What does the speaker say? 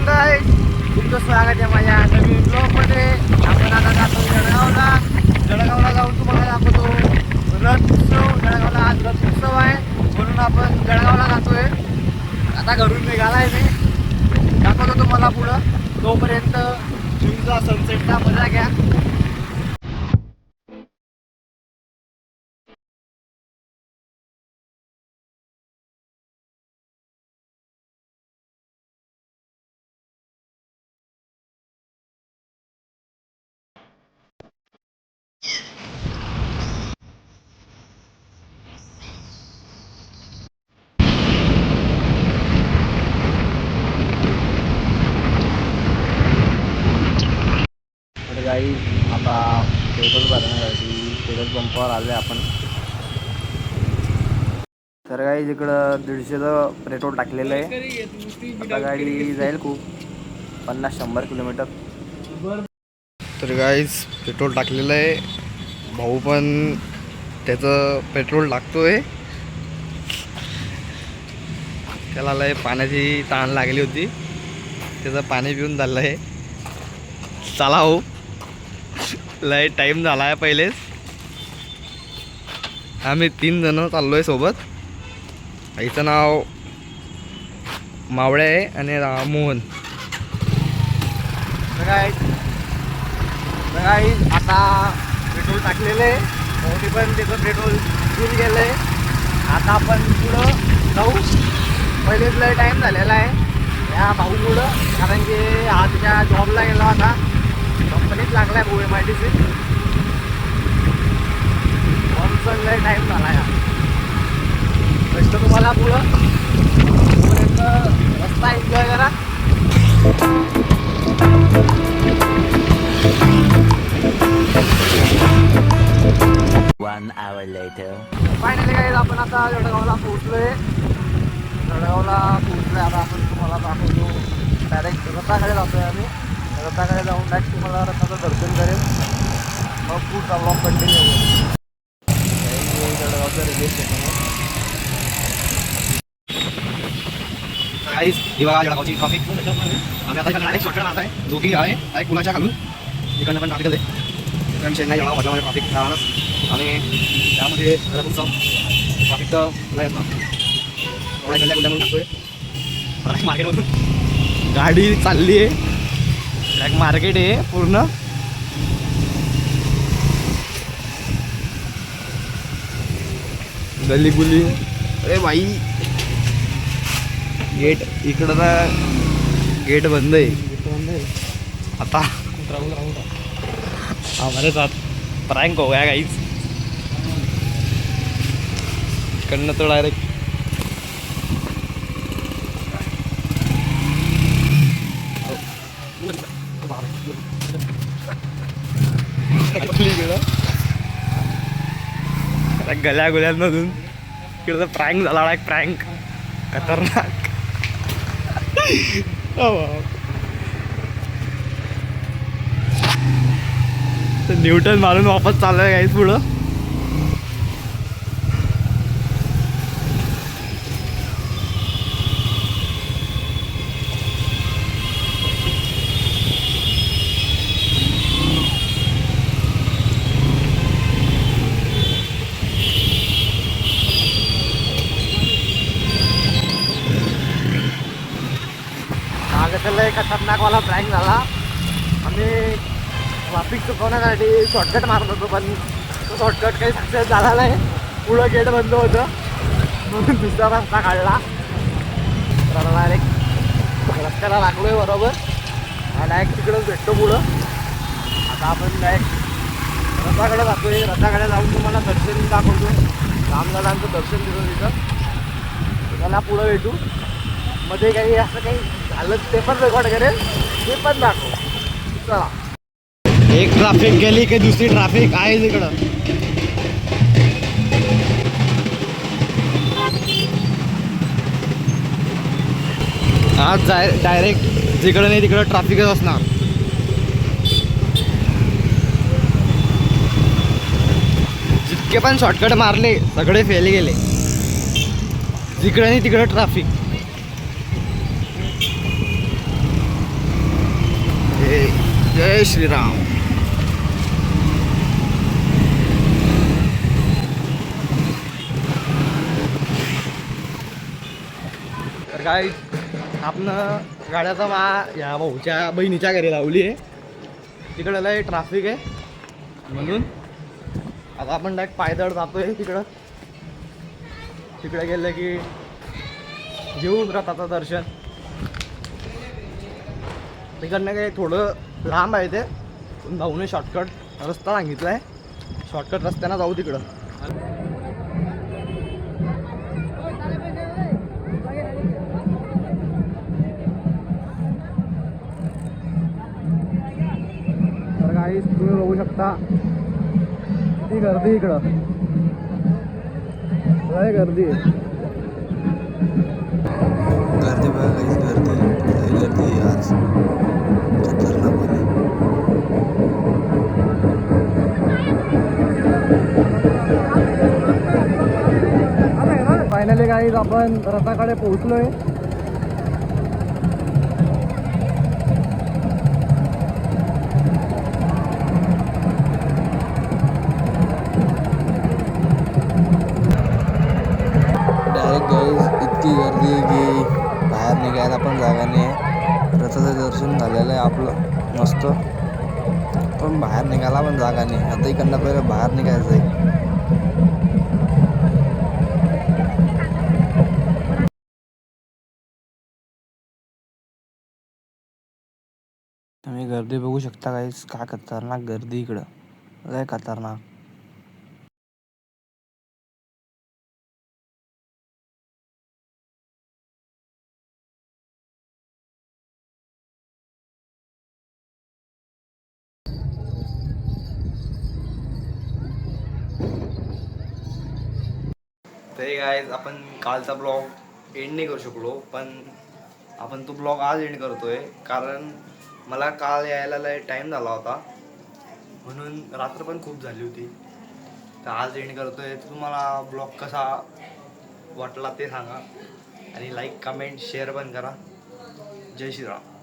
Guys, तुमचं स्वागत आहे माझ्या नवीन ब्लॉगमध्ये. आपण आता जातो जळगावला. जळगावला जाऊन तुम्हाला दाखवतो रथ उत्सव. जळगावला आज रथ उत्सव आहे म्हणून आपण जळगावला जातोय. आता घरून निघालाय मी, दाखवतो तुम्हाला पुढं. तोपर्यंत तुमचा सनसेटचा मजा घ्या. गाईस, आता पेट्रोल भरण्यासाठी पेट्रोल पंपावर आलो आहे आपण. तर गाईस, इकडं 150चं पेट्रोल टाकलेलं आहे. आता गाडी जाईल खूप 50-100 किलोमीटर. तर गाईस, पेट्रोल टाकलेलं आहे. भाऊ पण त्याचं पेट्रोल टाकतोय. त्याला लय पाण्याची ताण लागली होती, त्याचं पाणी पिऊन झालं आहे. चला हो, लय टाईम झाला आहे. पहिलेच आम्ही 3 जण चाललो आहे सोबत. आईचं नाव मावळे आहे आणि मोहन. आता पेट्रोल टाकलेलं आहे. मोठी पण त्याचं पेट्रोल फुल गेलं आहे. आता आपण पुढं जाऊ. पहिलेच लय टाईम झालेला आहे या भाऊमुळं, कारण की आज त्या जॉबला गेला होता. कंपनीत लागला आहे MIDC. पण लय टाईम झाला या कष्ट तुम्हाला पुढं. तोपर्यंत रस्ता एन्जॉय करा. फायनली काही आपण आता जळगावला पोहोचलोय. आता आपण तुम्हाला दाखवतो. डायरेक्ट रथाकडे जातोय आम्ही. रथाकडे जाऊन डायरेक्ट तुम्हाला रथाचं दर्शन करेल. मग पुढचा ब्लॉग कंटिन्यू होईल. जळगावचं रेल्वे स्टेशन आहे. ही बघा जळगावची ट्रॉफिक. आम्ही आता डायरेक्ट शॉर्टकट मारत आहे. दोघी आहे एक पुलाच्या खालून. इकडनं पण ट्रॉफिक आहे. कारण चेन्नई जळगाव म्हटल्यामध्ये ट्रॉफिक राहणारच. आणि त्यामध्ये रथ उत्सव ट्रॉफिक तर नाही ना. थोडा गल्ल्या गुल्ल्यामधून टाकतोय मार्केटमधून. गाडी चालली आहे. एक मार्केट आहे पूर्ण. गल्ली गुल्ली. अरे भाई, गेट इकडं ना, गेट बंद आहे आता. हमारे साथ प्रैंक हो गया गाइस. इकडनं तो डायरेक्ट गल्या गुल्यांमधून इकडं प्रँक झाला. एक प्रँक खतरनाक. न्यूटन मारून वापस चाललंय गाईस पुढं. लय खतरनाकवाला प्रँक झाला. आम्ही ट्रॅफिक चुकवण्यासाठी शॉर्टकट मारत होतो, पण तो शॉर्टकट काही सक्सेस झाला नाही. पुढं गेट बंद होतं म्हणून दुसरा रस्ता काढला. तर डायरेक्ट रस्त्याला लागलो आहे बरोबर. डायरेक्ट तिकडंच भेटतो पुढं. आता आपण डायरेक्ट रथाकडे जातोय. रथाकडे जाऊन तुम्हाला दर्शन दाखवतो. रामदादांचं दर्शन देतो तिथं. त्याला पुढं भेटू. मध्ये काही असं काही झालं ते पण रेकॉर्ड करेल, ते पण दाखव. चला. एक ट्रॅफिक गेली की दुसरी ट्रॅफिक आहे तिकडं. आज डायरेक्ट जिकडं नाही तिकडं ट्रॅफिकच असणार. जितके पण शॉर्टकट मारले सगळे फेल गेले. जिकडं नाही तिकडं ट्रॅफिक. जय श्रीराम. तर काय आपण गाड्याचा या भाऊच्या बहिणीच्या घरी लावली आहे. तिकडं लय ट्रॅफिक आहे म्हणून आता आपण डायरेक्ट पायदळ जातोय तिकडं. तिकडे गेलं की घेऊ रथाचं दर्शन. तिकडनं काही थोडं लांब आहे ते पण भाऊने शॉर्टकट रस्ता सांगितला आहे. शॉर्टकट रस्त्यानं जाऊ तिकडं. तर काही तुम्ही बघू शकता ती गर्दी इकडं काय गर्दी आहे. गर्दी बघा काहीच गर्दी आज खतरनाक. फायनली काही आपण रथाकडे पोहोचलोय. डायरेक्ट गाईज इतकी गर्दी आहे की बाहेर निघायला पण जागा नाही आहे. रथाचं दर्शन झालेलं आहे आपलं मस्त पण बाहेर निघायला पण जागा नाही. आता इकडनं पहिलं बाहेर निघायचं आहे. तुम्ही गर्दी बघू शकता गाईज. काय खतरनाक गर्दी इकडं लय खतरनाक. ते गाईज आपण कालचा ब्लॉग एंड नाही करू शकलो पण आपण तो ब्लॉग आज एंड करतोय कारण मला काल यायला लय टाईम झाला होता म्हणून रात्र पण खूप झाली होती. तर आज एंड करतोय. तुम्हाला ब्लॉग कसा वाटला ते सांगा आणि लाईक कमेंट शेअर पण करा. जय श्रीराम.